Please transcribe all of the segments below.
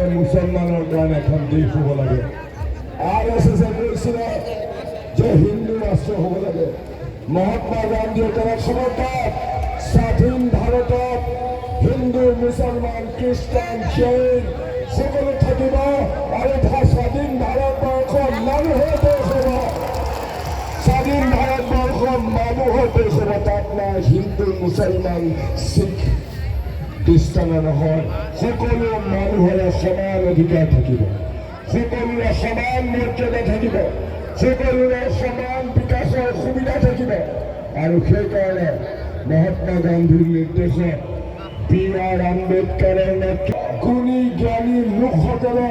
মুসলমানৰ কাৰণে এখন দেশ হ'ব লাগে। RSS কৈছিলে যে হিন্দু ৰাষ্ট্ৰ হ'ব লাগে। মহাত্মা গান্ধীয়ে তেওঁক সমৰ্থন স্বাধীন ভাৰতত হিন্দু মুছলমান খ্ৰীষ্টান জৈন সকলো থাকিব আৰু স্বাধীন ভাৰতবৰ্ষৰ মানুহৰ দেশ হ'ব। স্বাধীন ভাৰতবৰ্ষৰ মানুহৰ দেশ হ'ব। তাত নাই হিন্দু মুছলমান শিখ খ্ৰীষ্টান নহয়, সকলো মানুহৰে সমান অধিকাৰ থাকিব, সকলোৰে সমান মৰ্যাদা থাকিব, সকলোৰে সমান বিকাশৰ সুবিধা থাকিব। আৰু সেইকাৰণে মহাত্মা গান্ধীৰ নিৰ্দেশত B.R. আম্বেদকাৰৰ গুণী জ্ঞানী লোকসকলে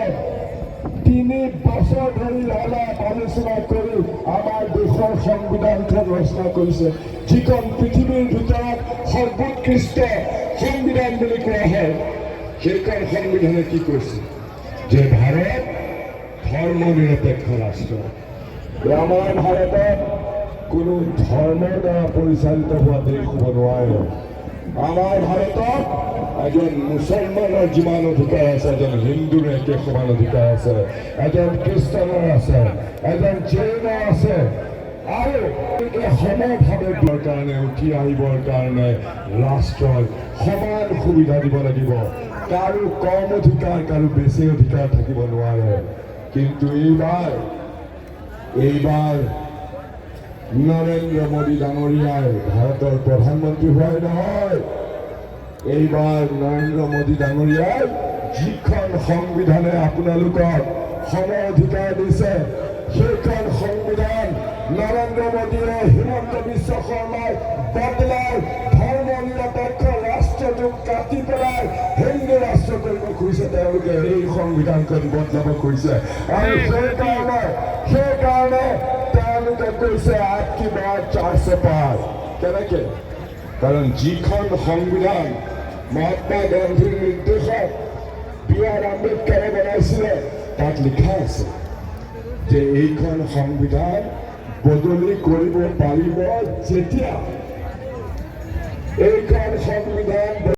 3 বছৰ ধৰি আলাপ আলোচনা কৰি আমাৰ দেশৰ সংবিধানখন ৰচনা কৰিছে, যিখন পৃথিৱীৰ ভিতৰত সৰ্বোৎকৃষ্ট সংবিধান বুলি কোৱা হয়। সেইখন সংবিধানে কি কৈছে যে ভাৰত ধৰ্ম নিৰপেক্ষ ৰাষ্ট্ৰ। আমাৰ ভাৰতত কোনো ধৰ্মৰ দ্বাৰা পৰিচালিত হোৱা দেশ হ'ব নোৱাৰে। আমাৰ ভাৰতত এজন মুছলমানৰ যিমান অধিকাৰ আছে, এজন হিন্দুৰ একে সমান অধিকাৰ আছে, এজন খ্ৰীষ্টানৰ আছে, এজন জৈনৰ আছে। আৰু সমভাৱে কাৰণে উঠি আহিবৰ কাৰণে ৰাষ্ট্ৰই সমান সুবিধা দিব লাগিব। কাৰো কম অধিকাৰ, কাৰো বেছি অধিকাৰ থাকিব নোৱাৰে। কিন্তু এইবাৰ নৰেন্দ্ৰ মোদী ডাঙৰীয়াই ভাৰতৰ প্ৰধানমন্ত্ৰী হোৱাই নহয়, এইবাৰ নৰেন্দ্ৰ মোদী ডাঙৰীয়াই যিখন সংবিধানে আপোনালোকক সম অধিকাৰ দিছে, সেইখন সংবিধান নৰেন্দ্ৰ মোদীয়ে হিমন্ত বিশ্ব শৰ্মাই বদলাই ধৰ্ম নিৰপেক্ষ ৰাষ্ট্ৰটোক কাটি পেলাই হিন্দু ৰাষ্ট্ৰ কৰিব খুজিছে। তেওঁলোকে এই সংবিধানখন বদলাব খুজিছে আৰু সেইকাৰণে তেওঁলোকে কৈছে আপকি বাত 400 পাৰ। কেনেকে? কাৰণ যিখন সংবিধান মহাত্মা গান্ধীৰ নিৰ্দেশত B.R. আম্বেদকাৰে বনাইছিলে, তাত লিখা আছে যে এইখন সংবিধান বদলি কৰিব পাৰিব যেতিয়া এইখন সংবিধান